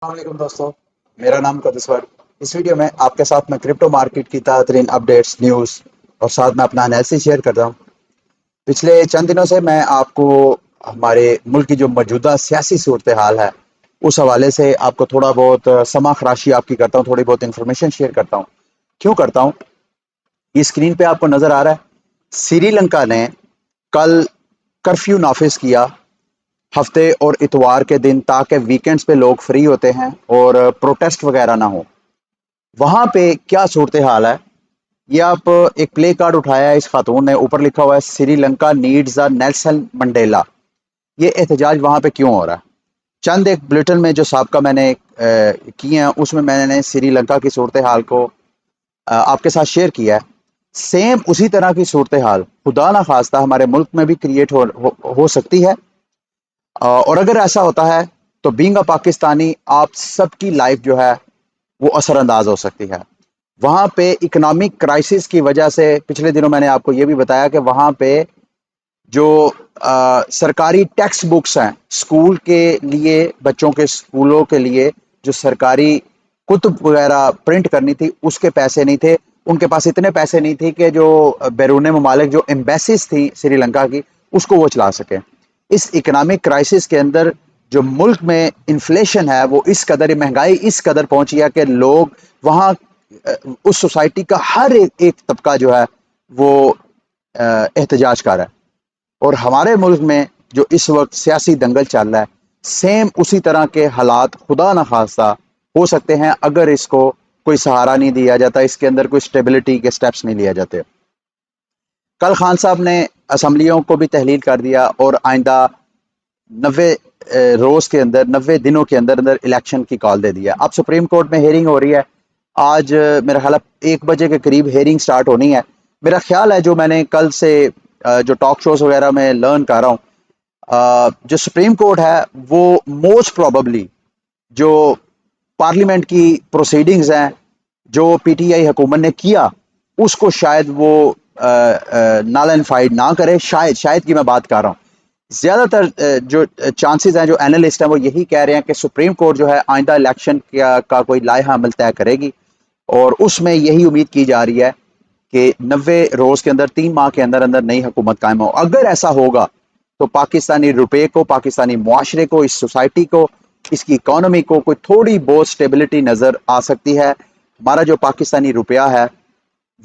वालेकुम दोस्तों, मेरा नाम कदसवर। इस वीडियो में आपके साथ मैं क्रिप्टो मार्केट की ताज़ा तरीन अपडेट्स, न्यूज़ और साथ में अपना एनालिसिस शेयर करता हूँ। पिछले चंद दिनों से मैं आपको हमारे मुल्क की जो मौजूदा सियासी सूरत हाल है, उस हवाले से आपको थोड़ा बहुत समा खराशी आपकी करता हूँ, थोड़ी बहुत इन्फॉर्मेशन शेयर करता हूँ। क्यों करता हूँ? ये स्क्रीन पे आपको नज़र आ रहा है, श्रीलंका ने कल कर्फ्यू नाफिज किया हफ्ते और इतवार के दिन, ताकि वीकेंड्स पे लोग फ्री होते हैं और प्रोटेस्ट वगैरह ना हो। वहां पे क्या सूरत हाल है, ये आप एक प्ले कार्ड उठाया है इस खातून ने, ऊपर लिखा हुआ है Sri Lanka needs a Nelson Mandela. ये एहतजाज वहां पे क्यों हो रहा है? चंद एक बुलेटिन में जो सबका मैंने किए हैं, उसमें मैंने श्रीलंका की सूरत हाल को आपके साथ शेयर किया है। सेम उसी तरह की सूरत हाल खुदा ना खास्ता हमारे मुल्क में भी क्रिएट हो सकती है। और अगर ऐसा होता है तो बीइंग अ पाकिस्तानी आप सबकी लाइफ जो है वो असरअंदाज हो सकती है। वहां पे इकोनॉमिक क्राइसिस की वजह से पिछले दिनों मैंने आपको ये भी बताया कि वहां पे जो सरकारी टेक्स्ट बुक्स हैं स्कूल के लिए, बच्चों के स्कूलों के लिए जो सरकारी कुतुब वगैरह प्रिंट करनी थी, उसके पैसे नहीं थे। उनके पास इतने पैसे नहीं थे कि जो बैरून ममालिक जो एम्बेसीज थी श्रीलंका की, उसको वो चला सके। इस इकोनॉमिक क्राइसिस के अंदर जो मुल्क में इन्फ्लेशन है, वो इस कदर महंगाई इस कदर पहुंची है कि लोग वहाँ उस सोसाइटी का हर एक तबका जो है वो एहतजाज कर रहा है। और हमारे मुल्क में जो इस वक्त सियासी दंगल चल रहा है, सेम उसी तरह के हालात खुदा न खास्ता हो सकते हैं अगर इसको कोई सहारा नहीं दिया जाता, इसके अंदर कोई स्टेबिलिटी के स्टेप्स नहीं लिए जाते। कल खान साहब ने असम्बलियों को भी तहलील कर दिया और आइंदा 90 रोज के अंदर, 90 दिनों के अंदर अंदर इलेक्शन की कॉल दे दिया। अब सुप्रीम कोर्ट में हेयरिंग हो रही है। आज मेरा ख्याल है 1 बजे के करीब हेयरिंग स्टार्ट होनी है। मेरा ख्याल है, जो मैंने कल से जो टॉक शोज वगैरह में लर्न कर रहा हूँ, जो सुप्रीम कोर्ट है वो मोस्ट प्रोबेबली जो पार्लियामेंट की प्रोसीडिंग्स हैं, जो पीटीआई हुकूमत ने किया, उसको शायद वो नल एंड फाइड ना करे। शायद शायद की मैं बात कर रहा हूँ। ज्यादातर जो चांसेस हैं, जो एनालिस्ट हैं, वो यही कह रहे हैं कि सुप्रीम कोर्ट जो है आइंदा इलेक्शन का कोई लाइहा अमल तय करेगी और उसमें यही उम्मीद की जा रही है कि 90 रोज के अंदर, 3 माह के अंदर अंदर नई हुकूमत कायम हो। अगर ऐसा होगा तो पाकिस्तानी रुपये को, पाकिस्तानी मुआशरे को, इस सोसाइटी को, इसकी इकोनॉमी को कोई थोड़ी बहुत स्टेबिलिटी नजर आ सकती है। हमारा जो पाकिस्तानी रुपया है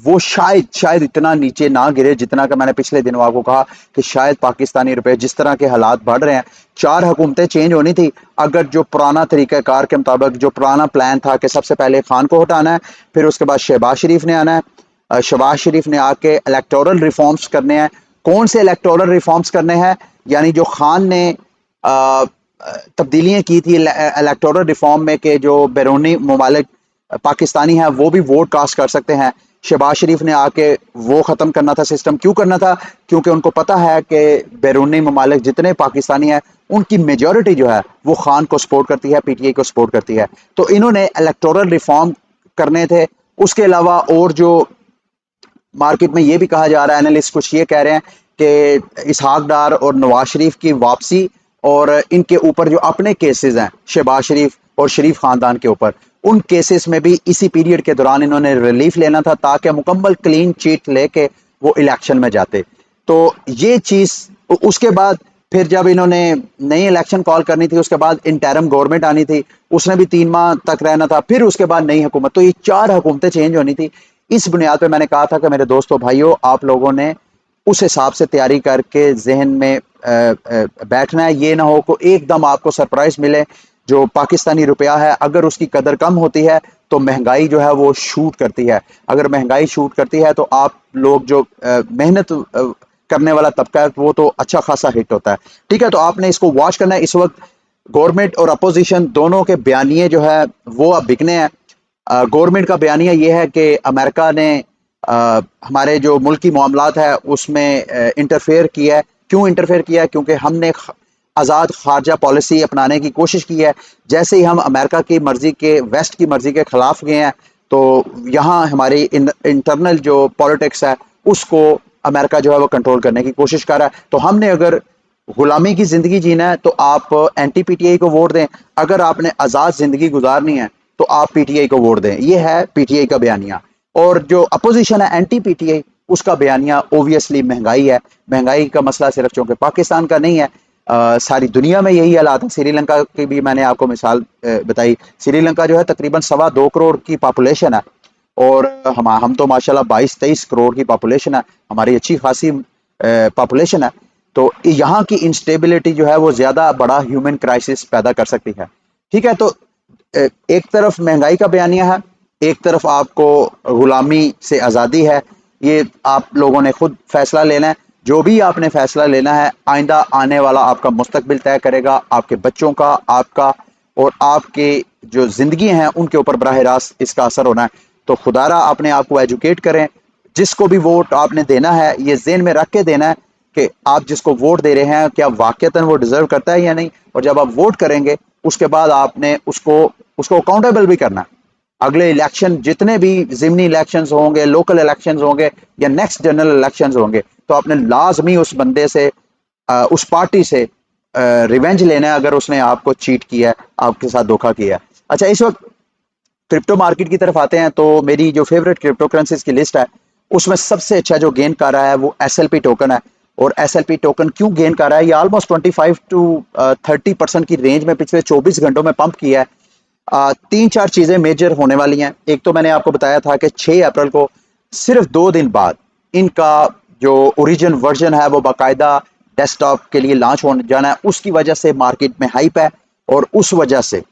वो शायद शायद इतना नीचे ना गिरे जितना का मैंने पिछले दिनों आपको कहा कि शायद पाकिस्तानी रुपए, जिस तरह के हालात बढ़ रहे हैं, 4 हुकूमतें चेंज होनी थी। अगर जो पुराना तरीकाकार के मुताबिक, जो पुराना प्लान था कि सबसे पहले खान को हटाना है, फिर उसके बाद शहबाज शरीफ ने आना है, शहबाज शरीफ ने आके इलेक्टोरल रिफॉर्म्स करने हैं। कौन से इलेक्टोरल रिफॉर्म्स करने हैं? यानी जो खान ने तब्दीलियां की थी इलेक्टोरल रिफॉर्म में, कि जो बैरूनी ममालिक पाकिस्तानी हैं वो भी वोट कास्ट कर सकते हैं। शहबाज शरीफ ने आके वो ख़त्म करना था सिस्टम। क्यों करना था? क्योंकि उनको पता है कि बैरूनी ममालिक जितने पाकिस्तानी हैं, उनकी मेजॉरिटी जो है वो खान को सपोर्ट करती है, पीटीआई को सपोर्ट करती है। तो इन्होंने इलेक्टोरल रिफॉर्म करने थे। उसके अलावा और जो मार्केट में ये भी कहा जा रहा है, एनालिस्ट कुछ ये कह रहे हैं कि इसहाक डार और नवाज शरीफ की वापसी और इनके ऊपर जो अपने केसेस हैं, शहबाज शरीफ और शरीफ खानदान के ऊपर, उन केसेस में भी इसी पीरियड के दौरान इन्होंने रिलीफ लेना था, ताकि मुकम्मल क्लीन चीट लेके वो इलेक्शन में जाते। तो ये चीज, उसके बाद फिर जब इन्होंने नई इलेक्शन कॉल करनी थी, उसके बाद इंटरम गवर्नमेंट आनी थी, उसने भी 3 माह तक रहना था, फिर उसके बाद नई हुकूमत। तो ये 4 हुकूमतें चेंज होनी थी। इस बुनियाद पे मैंने कहा था कि मेरे दोस्तों भाइयों, आप लोगों ने उस हिसाब से तैयारी करके जहन में बैठना है। ये ना हो को एकदम आपको सरप्राइज मिले। जो पाकिस्तानी रुपया है, अगर उसकी कदर कम होती है तो महंगाई जो है वो शूट करती है। अगर महंगाई शूट करती है तो आप लोग जो मेहनत करने वाला तबका है, वो तो अच्छा खासा हिट होता है। ठीक है, तो आपने इसको वॉच करना है। इस वक्त गवर्नमेंट और अपोजिशन दोनों के बयानिए जो है वो अब बिकने हैं। गवर्नमेंट का बयानिया ये है कि अमेरिका ने हमारे जो मुल्की मामलात है उसमें इंटरफेयर किया है। क्यों इंटरफेयर किया है? क्योंकि हमने आज़ाद खारजा पॉलिसी अपनाने की कोशिश की है। जैसे ही हम अमेरिका की मर्जी के, वेस्ट की मर्जी के खिलाफ गए हैं, तो यहाँ हमारी इंटरनल जो पॉलिटिक्स है उसको अमेरिका जो है वो कंट्रोल करने की कोशिश कर रहा है। तो हमने अगर गुलामी की ज़िंदगी जीना है तो आप एंटी पीटीआई को वोट दें, अगर आपने आज़ाद ज़िंदगी गुजारनी है तो आप पीटीआई को वोट दें। ये है पीटीआई का बयानिया। और जो अपोजिशन है एंटी पीटीआई, उसका बयानिया ओबियसली महंगाई है। महंगाई का मसला सिर्फ चूंकि पाकिस्तान का नहीं है, सारी दुनिया में यही हालात है। श्रीलंका की भी मैंने आपको मिसाल बताई। श्रीलंका जो है तकरीबन 2.25 करोड़ की पॉपुलेशन है, और हम तो माशाल्लाह 22-23 करोड़ की पॉपुलेशन है, हमारी अच्छी खासी पॉपुलेशन है। तो यहाँ की इंस्टेबिलिटी जो है वो ज्यादा बड़ा ह्यूमन क्राइसिस पैदा कर सकती है। ठीक है, तो एक तरफ महंगाई का बयानिया है, एक तरफ आपको गुलामी से आज़ादी है। ये आप लोगों ने खुद फैसला लेना है। जो भी आपने फैसला लेना है, आइंदा आने वाला आपका मुस्तकबिल तय करेगा, आपके बच्चों का, आपका और आपके जो जिंदगी हैं उनके ऊपर बराह रास्त इसका असर होना है। तो खुदारा अपने आप को एजुकेट करें। जिसको भी वोट आपने देना है, ये ज़हन में रख के देना है कि आप जिसको वोट दे रहे हैं क्या वाकईतन वो डिजर्व करता है या नहीं। और जब आप वोट करेंगे उसके बाद आपने उसको उसको अकाउंटेबल भी करना है। अगले इलेक्शन, जितने भी ज़िमनी इलेक्शंस होंगे, लोकल इलेक्शंस होंगे या नेक्स्ट जनरल इलेक्शंस होंगे, तो आपने लाजमी उस बंदे से, उस पार्टी से रिवेंज लेना है अगर उसने आपको चीट किया है, आपके साथ धोखा किया है। अच्छा, इस वक्त क्रिप्टो मार्केट की तरफ आते हैं। तो मेरी जो फेवरेट क्रिप्टो करेंसीज की लिस्ट है, उसमें सबसे अच्छा जो गेन कर रहा है वो एसएलपी टोकन है। और एसएलपी टोकन क्यों गेन कर रहा है? ये ऑलमोस्ट 25 to 30% की रेंज में पिछले 24 घंटों में पंप किया है। तीन चार चीजें मेजर होने वाली हैं। एक तो मैंने आपको बताया था कि 6 अप्रैल को, सिर्फ 2 दिन बाद, इनका जो ओरिजिन वर्जन है वो बाकायदा डेस्कटॉप के लिए लॉन्च होने जाना है। उसकी वजह से मार्केट में हाइप है और उस वजह से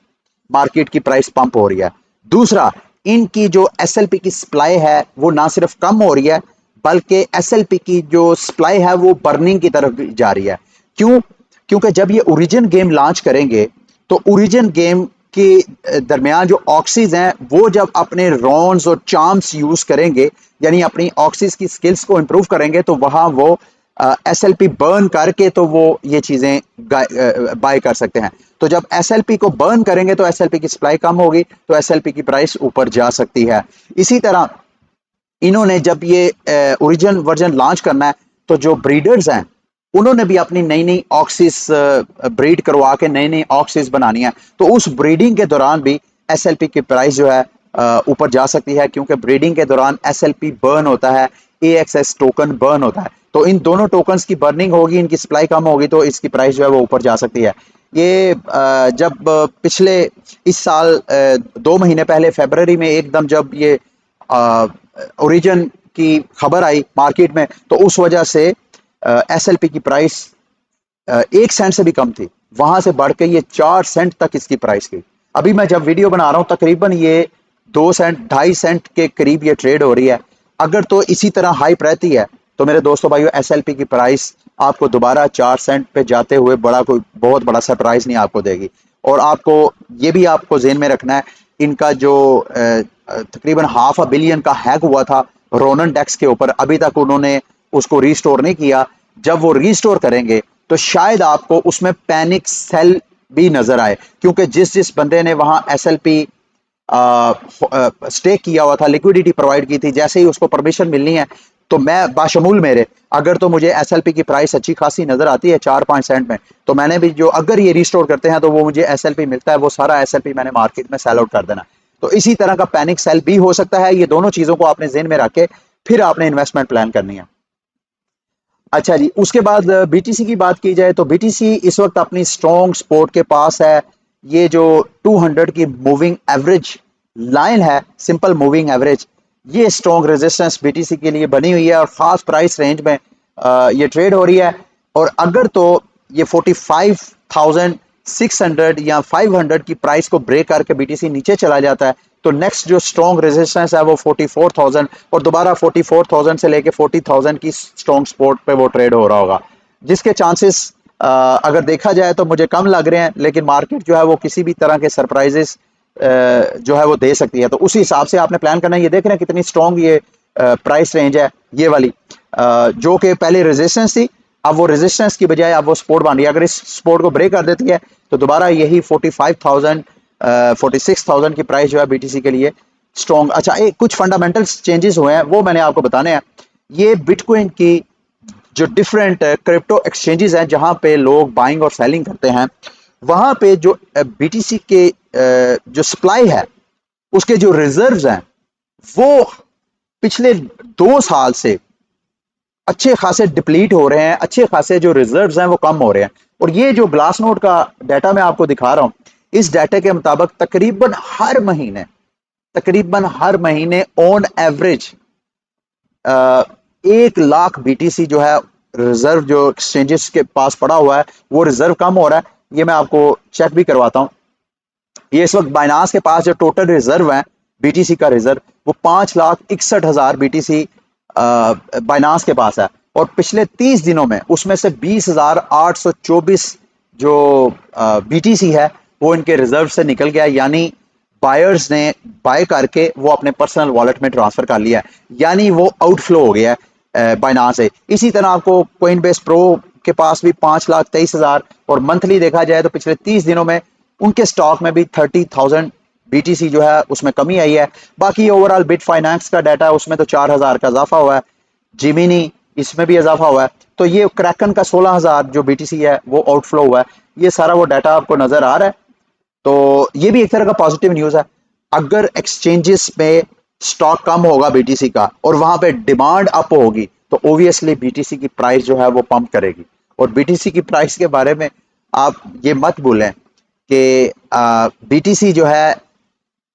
मार्केट की प्राइस पंप हो रही है। दूसरा, इनकी जो एसएलपी की सप्लाई है वो ना सिर्फ कम हो रही है, बल्कि एसएलपी की जो सप्लाई है वो बर्निंग की तरफ जा रही है। क्यों? क्योंकि जब ये ओरिजिन गेम लॉन्च करेंगे तो ओरिजिन गेम के दरमियान जो ऑक्सीज हैं वो जब अपने रॉन्स और चार्म्स यूज करेंगे, यानी अपनी ऑक्सीज की स्किल्स को इंप्रूव करेंगे, तो वहां वो एसएलपी बर्न करके तो वो ये चीजें बाय कर सकते हैं। तो जब एसएलपी को बर्न करेंगे तो एसएलपी की सप्लाई कम होगी, तो एसएलपी की प्राइस ऊपर जा सकती है। इसी तरह इन्होंने जब ये ओरिजिन वर्जन लॉन्च करना है, तो जो ब्रीडर्स हैं उन्होंने भी अपनी नई नई ऑक्सीज ब्रीड करवा के नई नई ऑक्सीज बनानी है। तो उस ब्रीडिंग के दौरान भी एसएलपी की प्राइस जो है ऊपर जा सकती है, क्योंकि ब्रीडिंग के दौरान एसएलपी बर्न होता है, एएक्सएस टोकन बर्न होता है। तो इन दोनों टोकन्स की बर्निंग होगी, इनकी सप्लाई कम होगी, तो इसकी प्राइस जो है वो ऊपर जा सकती है। ये जब पिछले इस साल 2 महीने पहले फरवरी में एकदम जब ये ओरिजिन की खबर आई मार्केट में, तो उस वजह से एसएलपी की प्राइस 1 सेंट से भी कम थी, वहां से बढ़ के ये 4 सेंट तक इसकी प्राइस गई। अभी मैं जब वीडियो बना रहा हूं तकरीबन ये 2 सेंट 2.5 सेंट के करीब ये ट्रेड हो रही है। अगर तो इसी तरह हाइप रहती है तो मेरे दोस्तों भाइयों, एसएलपी की प्राइस आपको दोबारा 4 सेंट पे जाते हुए बड़ा कोई बहुत बड़ा सरप्राइज नहीं आपको देगी। और आपको ये भी आपको जेहन में रखना है, इनका जो तकरीबन $500 million का हैक हुआ था रोनन डेक्स के ऊपर, अभी तक उन्होंने उसको रीस्टोर नहीं किया। जब वो रीस्टोर करेंगे तो शायद आपको उसमें पैनिक सेल भी नजर आए, क्योंकि जिस जिस बंदे ने वहां एसएलपी स्टेक किया हुआ था, लिक्विडिटी प्रोवाइड की थी, जैसे ही उसको परमिशन मिलनी है, तो मैं बाशमूल मेरे, अगर तो मुझे एसएलपी की प्राइस अच्छी खासी नजर आती है 4-5 सेंट में, तो मैंने भी जो, अगर ये रिस्टोर करते हैं तो वो मुझे एसएलपी मिलता है, वो सारा एसएलपी मैंने मार्केट में सेल आउट कर देना। तो इसी तरह का पैनिक सेल भी हो सकता है। ये दोनों चीजों को आपने जेहन में रख के फिर आपने इन्वेस्टमेंट प्लान करनी है। अच्छा जी, उसके बाद बीटीसी की बात की जाए तो बीटीसी इस वक्त अपनी स्ट्रॉन्ग सपोर्ट के पास है। ये जो 200 की मूविंग एवरेज लाइन है, सिंपल मूविंग एवरेज, ये स्ट्रॉन्ग रेजिस्टेंस बीटीसी के लिए बनी हुई है और खास प्राइस रेंज में ये ट्रेड हो रही है। और अगर तो ये 45,600 या 500 की प्राइस को ब्रेक करके बीटीसी नीचे चला जाता है, तो नेक्स्ट जो स्ट्रॉन्ग रेजिस्टेंस है वो 44,000, और दोबारा 44,000 से लेके 40,000 की स्ट्रॉन्ग सपोर्ट पे वो ट्रेड हो रहा होगा, जिसके चांसेस अगर देखा जाए तो मुझे कम लग रहे हैं। लेकिन मार्केट जो है वो किसी भी तरह के सरप्राइजेस जो है वो दे सकती है, तो उसी हिसाब से आपने प्लान करना है। ये देख रहे हैं कितनी स्ट्रॉन्ग ये प्राइस रेंज है, ये वाली जो कि पहले रेजिस्टेंस थी, अब वो रेजिस्टेंस की बजाय अब वो सपोर्ट बन रही है। अगर इस सपोर्ट को ब्रेक कर देती है तो दोबारा यही 45,000 46,000 की प्राइस जो है बीटीसी के लिए स्ट्रॉन्ग। अच्छा, एक कुछ फंडामेंटल्स चेंजेस हुए हैं वो मैंने आपको बताने हैं। ये बिटकॉइन की जो डिफरेंट क्रिप्टो एक्सचेंजेस हैं जहां पे लोग बाइंग और सेलिंग करते हैं, वहां पे जो बीटीसी के जो सप्लाई है, उसके जो रिजर्व्स हैं, वो पिछले 2 साल से अच्छे खासे डिप्लीट हो रहे हैं। अच्छे खासे जो रिजर्व्स हैं वो कम हो रहे हैं। और ये जो ग्लास नोट का डाटा मैं आपको दिखा रहा हूं, इस डाटा के मुताबिक तकरीबन हर महीने ऑन एवरेज 1 लाख बीटीसी जो है रिजर्व, जो एक्सचेंजेस के पास पड़ा हुआ है, वो रिजर्व कम हो रहा है। ये मैं आपको चेक भी करवाता हूँ। ये इस वक्त बाइनास के पास जो टोटल रिजर्व है बीटीसी का रिजर्व, वो 5,61,000 बीटीसी बाइनास के पास है। और पिछले 30 दिनों में उसमें से 20,824 जो बीटीसी है वो इनके रिजर्व से निकल गया, यानी बायर्स ने बाय करके वो अपने पर्सनल वॉलेट में ट्रांसफर कर लिया है, यानी वो आउटफ्लो हो गया है बाइनास से। इसी तरह आपको कोइनबेस प्रो के पास भी 5,23,000, और मंथली देखा जाए तो पिछले 30 दिनों में उनके स्टॉक में भी 30,000 बीटीसी जो है उसमें कमी आई है। बाकी ओवरऑल बिट फाइनेंस का डाटा है, उसमें तो 4,000 का इजाफा हुआ है। जिमिनी, इसमें भी इजाफा हुआ है। तो ये क्रैकन का 16,000 जो बीटीसी है वो आउटफ्लो हुआ है। ये सारा वो डाटा आपको नजर आ रहा है। तो ये भी एक तरह का पॉजिटिव न्यूज है। अगर एक्सचेंजेस में स्टॉक कम होगा बीटीसी का और वहां पे डिमांड अप होगी, तो ओबियसली बीटीसी की प्राइस जो है वो पंप करेगी। और बीटीसी की प्राइस के बारे में आप ये मत भूलें कि बीटीसी जो है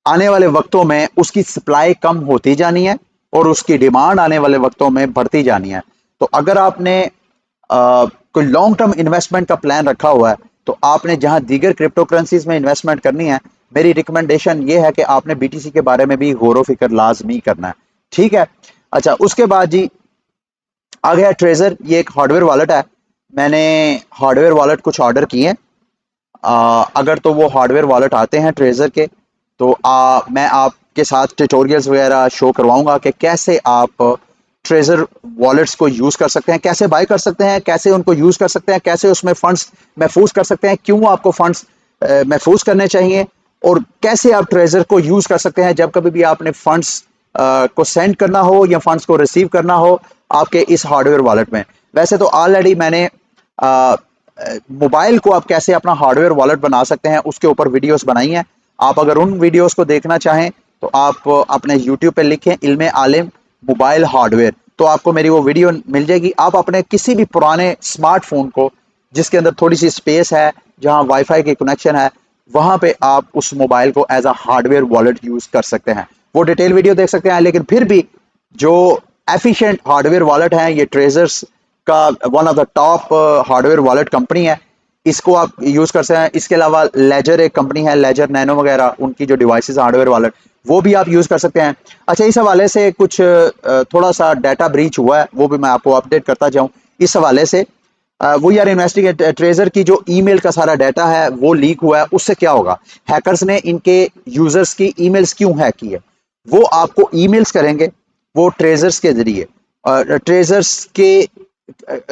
आने वाले वक्तों में उसकी सप्लाई कम होती जानी है और उसकी डिमांड आने वाले वक्तों में बढ़ती जानी है। तो अगर आपने कोई लॉन्ग टर्म इन्वेस्टमेंट का प्लान रखा हुआ है, तो आपने जहां दीगर क्रिप्टो करेंसीज में इन्वेस्टमेंट करनी है, मेरी रिकमेंडेशन ये है कि आपने बीटीसी के बारे में भी गौर फिक्र लाजमी करना है। ठीक है। अच्छा, उसके बाद जी आ गया ट्रेजर। ये एक हार्डवेयर वॉलेट है। मैंने हार्डवेयर वॉलेट कुछ ऑर्डर किए हैं। अगर तो वो हार्डवेयर वॉलेट आते हैं ट्रेजर के, तो मैं आपके साथ ट्यूटोरियल्स वगैरह शो करवाऊंगा कि कैसे आप ट्रेजर वॉलेट्स को यूज कर सकते हैं, कैसे बाय कर सकते हैं, कैसे उनको यूज कर सकते हैं, कैसे उसमें फंड्स महफूज कर सकते हैं, क्यों आपको फंड्स महफूज करने चाहिए, और कैसे आप ट्रेजर को यूज कर सकते हैं जब कभी भी आपने फंड्स को सेंड करना हो या फंड्स को रिसीव करना हो आपके इस हार्डवेयर वॉलेट में। वैसे तो ऑलरेडी मैंने मोबाइल को आप कैसे अपना हार्डवेयर वॉलेट बना सकते हैं उसके ऊपर वीडियोस बनाई हैं। आप अगर उन वीडियोस को देखना चाहें तो आप अपने यूट्यूब पे लिखें इल्मे आलिम मोबाइल हार्डवेयर, तो आपको मेरी वो वीडियो मिल जाएगी। आप अपने किसी भी पुराने स्मार्टफोन को जिसके अंदर थोड़ी सी स्पेस है, जहां वाईफाई की कनेक्शन है, वहां पे आप उस मोबाइल को as a hardware wallet use कर सकते हैं। वो डिटेल वीडियो देख सकते हैं। लेकिन फिर भी जो एफिशिएंट हार्डवेयर वॉलेट है, ये ट्रेजर्स का one of the top hardware wallet company है, इसको आप यूज कर सकते हैं। इसके अलावा लेजर एक कंपनी है, लेजर नैनो वगैरह, उनकी जो डिवाइसेस हार्डवेयर वॉलेट, वो भी आप यूज कर सकते हैं। अच्छा, इस हवाले से कुछ थोड़ा सा डाटा ब्रीच हुआ है, वो भी मैं आपको अपडेट करता जाऊं। इस हवाले से वो यार इन्वेस्टिगेट ट्रेजर की जो ईमेल का सारा डाटा है वो लीक हुआ है। उससे क्या होगा, हैकर्स ने इनके यूजर्स की ईमेल्स क्यों हैक की है, वो आपको ईमेल्स करेंगे वो ट्रेजर्स के जरिए। और ट्रेजर्स के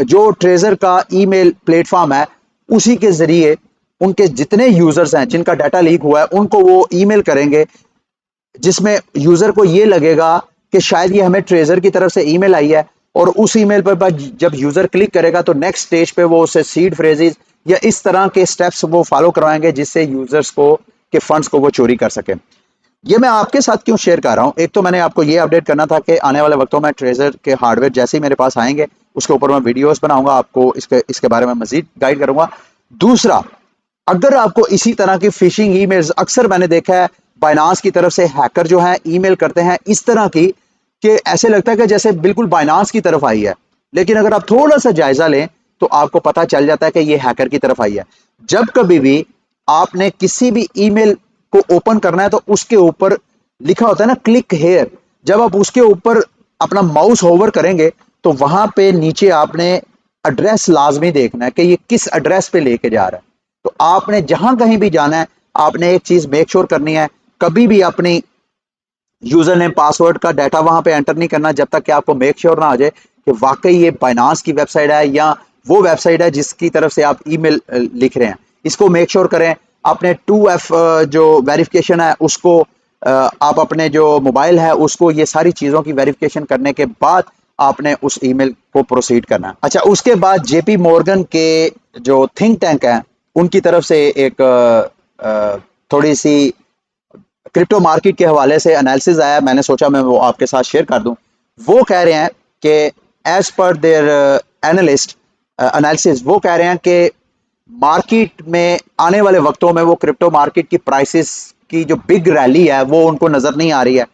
जो ट्रेजर का ईमेल प्लेटफॉर्म है, उसी के जरिए उनके जितने यूजर्स हैं जिनका डाटा लीक हुआ है उनको वो ईमेल करेंगे, जिसमें यूजर को ये लगेगा कि शायद ये हमें ट्रेजर की तरफ से ईमेल आई है। और उस ईमेल पर जब यूजर क्लिक करेगा तो नेक्स्ट स्टेज पे वो उसे सीड फ्रेजेस या इस तरह के स्टेप्स वो फॉलो करवाएंगे जिससे यूजर्स को के फंड्स को वो चोरी कर सके। ये मैं आपके साथ क्यों शेयर कर रहा हूँ, एक तो मैंने आपको ये अपडेट करना था कि आने वाले वक्तों में ट्रेजर के हार्डवेयर जैसे ही मेरे पास आएंगे उसके ऊपर मैं वीडियोस बनाऊंगा, आपको इसके बारे में मजीद गाइड करूंगा। दूसरा, अगर आपको इसी तरह की फिशिंग ईमेल्स, अक्सर मैंने देखा है बाइनांस की तरफ से हैकर जो है ईमेल करते हैं इस तरह की कि ऐसे लगता है कि जैसे बिल्कुल बाइनांस की तरफ आई है, लेकिन अगर आप थोड़ा सा जायजा लें तो आपको पता चल जाता है कि ये हैकर की तरफ आई है। जब कभी भी आपने किसी भी ईमेल को ओपन करना है तो उसके ऊपर लिखा होता है ना क्लिक हेयर, जब आप उसके ऊपर अपना माउस होवर करेंगे तो वहां पे नीचे आपने एड्रेस लाजमी देखना है कि ये किस एड्रेस पे लेके जा रहा है। तो आपने जहां कहीं भी जाना है, आपने एक चीज मेक श्योर करनी है, कभी भी अपनी यूजर नेम पासवर्ड का डाटा वहां पे एंटर नहीं करना जब तक कि आपको मेक श्योर ना हो जाए कि वाकई ये बाइनांस की वेबसाइट है या वो वेबसाइट है जिसकी तरफ से आप ईमेल लिख रहे हैं। इसको मेक श्योर करें। अपने 2F जो वेरिफिकेशन है उसको आप अपने जो मोबाइल है उसको ये सारी चीज़ों की वेरिफिकेशन करने के बाद आपने उस ईमेल को प्रोसीड करना है। अच्छा, उसके बाद जेपी मॉर्गन के जो थिंक टैंक है उनकी तरफ से एक थोड़ी सी क्रिप्टो मार्केट के हवाले से एनालिसिस आया, मैंने सोचा मैं वो आपके साथ शेयर कर दूं। वो कह रहे हैं कि as per there analyst analysis, वो कह रहे हैं कि मार्केट में आने वाले वक्तों में वो क्रिप्टो मार्केट की प्राइसेस की जो बिग रैली है वो उनको नजर नहीं आ रही है।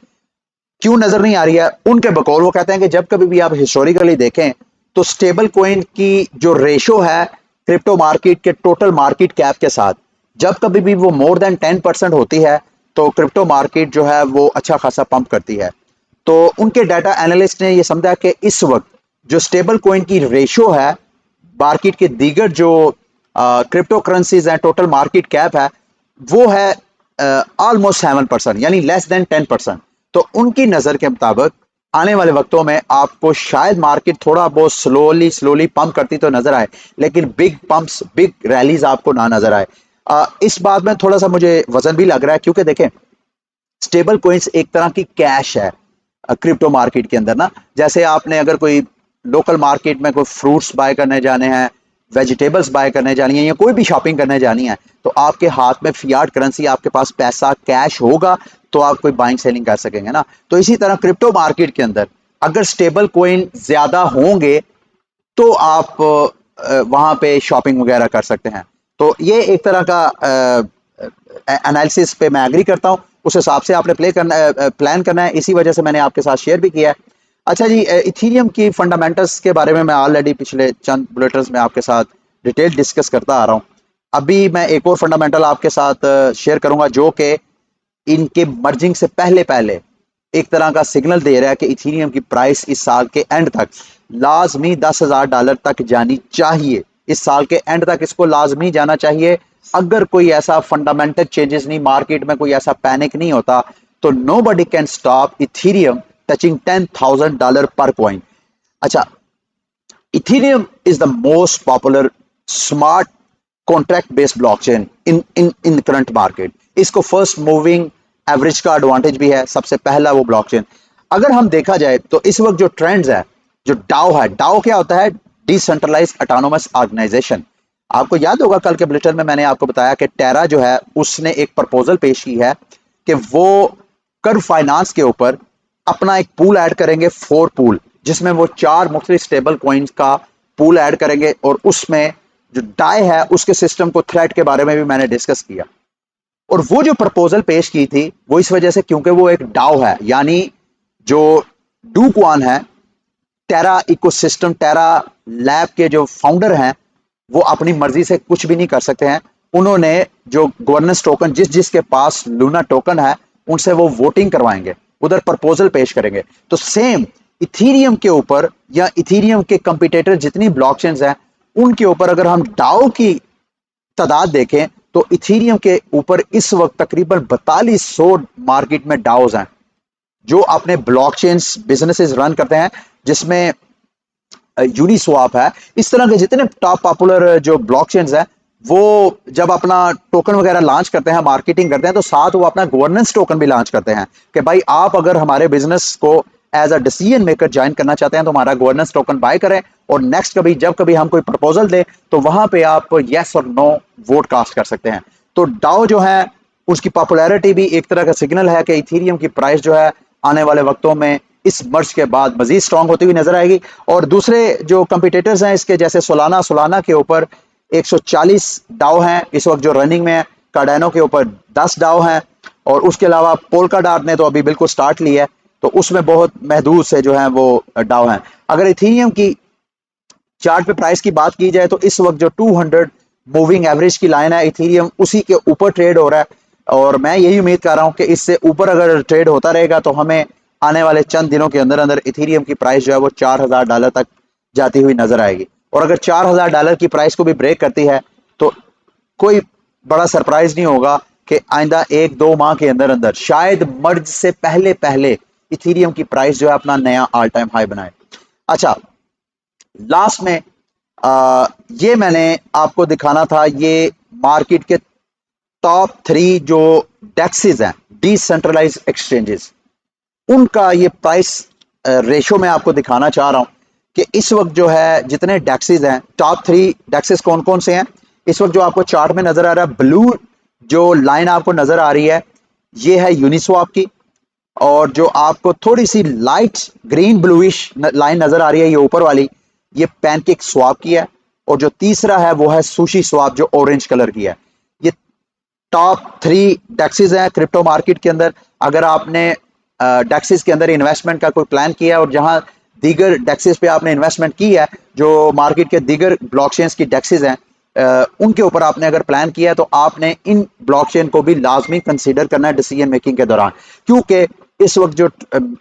क्यों नजर नहीं आ रही है? उनके बकौल वो कहते हैं कि जब कभी भी आप हिस्टोरिकली देखें तो स्टेबल कॉइन की जो रेशो है क्रिप्टो मार्केट के टोटल मार्केट कैप के साथ, जब कभी भी वो मोर देन 10% होती है तो क्रिप्टो मार्केट जो है वो अच्छा खासा पंप करती है। तो उनके डाटा एनालिस्ट ने ये समझा कि इस वक्त जो स्टेबल कॉइन की रेशो है मार्केट के दीगर जो क्रिप्टो करेंसीज हैं, टोटल मार्केट कैप है, वो है ऑलमोस्ट 7%, यानी लेस देन 10%। तो उनकी नजर के मुताबिक आने वाले वक्तों में आपको शायद मार्केट थोड़ा बहुत स्लोली स्लोली पंप करती तो नजर आए, लेकिन बिग पंप्स, बिग रैलीज आपको ना नजर आए। इस बात में थोड़ा सा मुझे वजन भी लग रहा है, क्योंकि देखें स्टेबल कॉइन्स एक तरह की कैश है क्रिप्टो मार्केट के अंदर ना। जैसे आपने अगर कोई लोकल मार्केट में कोई फ्रूट्स बाय करने जाने हैं, वेजिटेबल्स बाय करने जानी है, या कोई भी शॉपिंग करने जानी है, तो आपके हाथ में फियाट करेंसी, आपके पास पैसा कैश होगा तो आप कोई बाइंग सेलिंग कर सकेंगे ना। तो इसी तरह क्रिप्टो मार्केट के अंदर अगर स्टेबल कॉइन ज्यादा होंगे तो आप वहां पे शॉपिंग वगैरह कर सकते हैं। तो ये एक तरह का एनालिसिस पे मैं एग्री करता हूँ। उस हिसाब से आपने प्लान करना है, इसी वजह से मैंने आपके साथ शेयर भी किया है। अच्छा जी, इथीरियम की फंडामेंटल्स के बारे में मैं ऑलरेडी पिछले चंद बुलेटिन्स में आपके साथ डिटेल डिस्कस करता आ रहा हूँ। अभी मैं एक और फंडामेंटल आपके साथ शेयर करूंगा जो कि इनके मर्जिंग से पहले पहले एक तरह का सिग्नल दे रहा है कि इथीरियम की प्राइस इस साल के एंड तक लाजमी $10,000 तक जानी चाहिए। इस साल के एंड तक इसको लाजमी जाना चाहिए। अगर कोई ऐसा फंडामेंटल चेंजेस नहीं, मार्केट में कोई ऐसा पैनिक नहीं होता, तो nobody can stop Ethereum touching $10,000 पर कॉइन। अच्छा, Ethereum is the most popular smart contract based blockchain in current market. इसको फर्स्ट मूविंग एवरेज का एडवांटेज भी है, सबसे पहला वो ब्लॉकचेन। अगर हम देखा जाए तो इस वक्त जो ट्रेंड्स है, जो डाओ है, डाओ क्या होता है? Decentralised autonomous organisation. आपको याद होगा कल के बुलेटिन में मैंने आपको बताया कि टेरा जो है उसने एक प्रपोजल पेश की है कि वो कर्व फाइनेंस के ऊपर अपना एक पूल ऐड करेंगे, 4 पूल, जिसमें वो 4 मुख्तलिफ स्टेबल कॉइन्स का पूल ऐड करेंगे। और उसमें जो डाई है उसके सिस्टम को, थ्रेड के बारे में भी मैंने डिस्कस किया। और वो जो प्रपोजल पेश की थी वो इस वजह से क्योंकि वो एक डाओ है, यानी जो डू क्वान है, टेरा इकोसिस्टम, टेरा लैब के जो फाउंडर हैं, वो अपनी मर्जी से कुछ भी नहीं कर सकते हैं। उन्होंने जो गवर्नेंस टोकन, जिस जिसके पास लूना टोकन है, उनसे वो वोटिंग करवाएंगे, उधर प्रपोजल पेश करेंगे। तो सेम इथीरियम के ऊपर या इथीरियम के कंपिटेटर जितनी ब्लॉकचेन्स हैं उनके ऊपर अगर हम डाओ की तादाद देखें तो इथीरियम के ऊपर इस वक्त तकरीबन 4200 मार्केट में डाओज हैं जो अपने ब्लॉकचेन्स बिजनेसेस रन करते हैं, जिसमें यूनिस्वाप है। इस तरह के जितने टॉप पॉपुलर जो ब्लॉकचेन्स हैं, वो जब अपना टोकन वगैरह लॉन्च करते हैं, मार्केटिंग करते हैं, तो साथ वो अपना गवर्नेंस टोकन भी लॉन्च करते हैं कि भाई आप अगर हमारे बिजनेस को as a decision maker join करना चाहते हैं तो हमारा गवर्नेंस टोकन बाय करें, और नेक्स्ट कभी जब कभी हम कोई प्रपोजल दें तो वहां पे आप यस और नो वोट कास्ट कर सकते हैं। तो डाओ जो है उसकी पॉपुलैरिटी भी एक तरह का सिग्नल है कि इथीरियम की प्राइस जो है आने वाले वक्तों में इस मर्ज के बाद मजीद स्ट्रांग होती हुई नजर आएगी। और दूसरे जो कंपिटिटर्स हैं इसके, जैसे सोलाना के ऊपर 140 डाओ हैं इस वक्त जो रनिंग में है, कार्डानो के ऊपर 10 डाओ हैं, और उसके अलावा पोल्का डॉट ने तो अभी बिल्कुल स्टार्ट ली है, तो उसमें बहुत महदूद से जो है वो डाओ हैं। अगर इथीरियम की चार्ट पे प्राइस की बात की जाए तो इस वक्त जो 200 मूविंग एवरेज की लाइन है, इथीरियम उसी के ऊपर ट्रेड हो रहा है, और मैं यही उम्मीद कर रहा हूं कि इससे ऊपर अगर ट्रेड होता रहेगा तो हमें आने वाले चंद दिनों के अंदर अंदर इथीरियम की प्राइस जो है वो $4,000 तक जाती हुई नजर आएगी। और अगर $4,000 की प्राइस को भी ब्रेक करती है तो कोई बड़ा सरप्राइज नहीं होगा कि आइंदा 1-2 माह के अंदर अंदर शायद मर्ज से पहले पहले इथीरियम की प्राइस जो है अपना नया ऑल टाइम हाई बनाए। अच्छा, लास्ट में ये मैंने आपको दिखाना था, ये मार्केट के टॉप 3 जो डेक्सेस हैं, डिसेंट्रलाइज्ड एक्सचेंजेस, उनका ये प्राइस रेशो मैं आपको दिखाना चाह रहा हूँ कि इस वक्त जो है जितने डेक्सेस हैं, टॉप 3 डेक्सेस कौन कौन से हैं इस वक्त जो आपको चार्ट में नजर आ रहा है। ब्लू जो लाइन आपको नजर आ रही है ये है यूनिस्वाप की, और जो आपको थोड़ी सी लाइट ग्रीन ब्लूइश लाइन नजर आ रही है ये ऊपर वाली, ये पैनकेक स्वैप की है। और जो तीसरा है वो है सुशी स्वैप जो ऑरेंज कलर की है। ये टॉप 3 डेक्सेस हैं क्रिप्टो मार्केट के अंदर। अगर आपने डेक्सेस के अंदर इन्वेस्टमेंट का कोई प्लान किया है और जहां दीगर डेक्सेस पे आपने इन्वेस्टमेंट की है, जो मार्केट के दीगर ब्लॉकचेन्स की डेक्सेस हैं उनके ऊपर आपने अगर प्लान किया है तो आपने इन ब्लॉकचेन को भी लाजमी कंसीडर करना है डिसीजन मेकिंग के दौरान, क्योंकि इस वक्त जो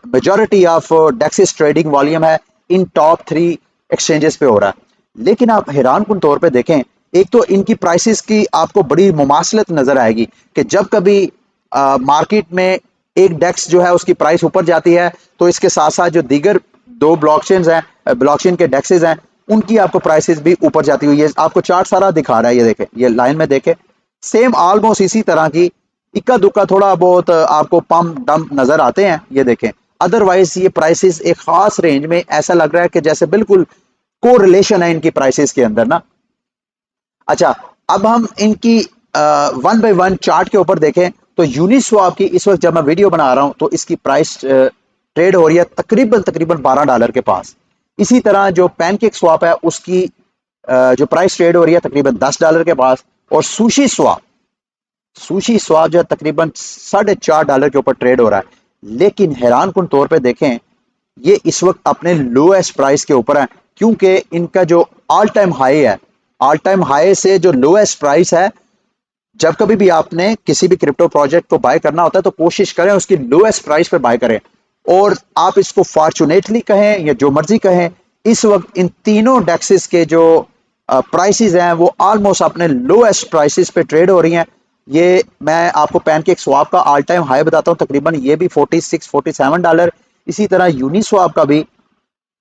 मेजॉरिटी ऑफ डेक्सेस ट्रेडिंग वॉल्यूम है इन टॉप 3 एक्सचेंजेस पे हो रहा है। लेकिन आप हैरान कुन तौर पे देखें, एक तो इनकी प्राइसेस की आपको बड़ी मुमासलत नजर आएगी कि जब कभी मार्केट में एक डेक्स जो है उसकी प्राइस ऊपर जाती है तो इसके साथ साथ जो दीगर 2 ब्लॉकचेन्स हैं, ब्लॉकचेन के डेक्सेस हैं, उनकी आपको प्राइसेस भी ऊपर जाती हुई है। आपको चार्ट सारा दिखा रहा है, ये देखें, ये लाइन में देखें, सेम ऑलमोस्ट इसी तरह की, इक्का दुक्का थोड़ा बहुत आपको पम्प डंप नजर आते हैं, ये देखें। अदरवाइज ये प्राइसेस एक खास रेंज में ऐसा लग रहा है कि जैसे बिल्कुल को रिलेशन है इनकी प्राइसेस के अंदर ना। अच्छा, अब हम इनकी वन बाय वन चार्ट के ऊपर देखें तो यूनिस्वाप की इस वक्त जब मैं वीडियो बना रहा हूं तो इसकी प्राइस ट्रेड हो रही है तकरीबन तकरीबन $12 के पास। इसी तरह जो पैनकेक स्वैप है उसकी जो प्राइस ट्रेड हो रही है तकरीबन $10 के पास। और सुशी स्वाप जो है तकरीबन $4.5 के ऊपर ट्रेड हो रहा है। लेकिन हैरान कुन तौर पे देखें, ये इस वक्त अपने लोएस्ट प्राइस के ऊपर है, क्योंकि इनका जो ऑल टाइम हाई है, ऑल टाइम हाई से जो लोएस्ट प्राइस है, जब कभी भी आपने किसी भी क्रिप्टो प्रोजेक्ट को बाय करना होता है तो कोशिश करें उसकी लोएस्ट प्राइस पे बाय करें। और आप इसको फॉर्चुनेटली कहें या जो मर्जी कहें, इस वक्त इन तीनों डेक्सेस के जो प्राइसेस हैं वो ऑलमोस्ट अपने लोएस्ट प्राइसेस पे ट्रेड हो रही हैं। ये मैं आपको पैनकेक स्वैप का ऑल टाइम हाई बताता हूँ, तकरीबन ये भी $46-47। इसी तरह यूनिस्वाप का भी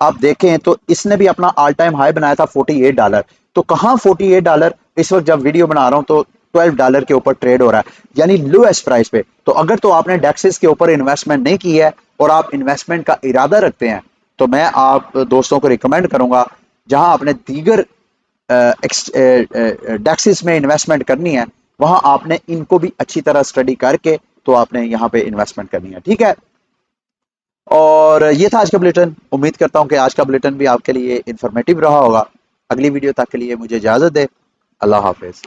आप देखें तो इसने भी अपना ऑल टाइम हाई बनाया था $48। तो कहाँ $48, इस वक्त जब वीडियो बना रहा हूं तो $12 के ऊपर ट्रेड हो रहा है, यानी लोएस्ट प्राइस पे। तो अगर तो आपने डेक्सेस के ऊपर इन्वेस्टमेंट नहीं की है और आप इन्वेस्टमेंट का इरादा रखते हैं तो मैं आप दोस्तों को रिकमेंड करूंगा, जहां आपने दीगर डेक्सेस में इन्वेस्टमेंट करनी है वहां आपने इनको भी अच्छी तरह स्टडी करके तो आपने यहाँ पे इन्वेस्टमेंट करनी है, ठीक है। और ये था आज का बुलेटिन। उम्मीद करता हूँ कि आज का बुलेटिन भी आपके लिए इंफॉर्मेटिव रहा होगा। अगली वीडियो तक के लिए मुझे इजाजत दे। अल्लाह हाफिज।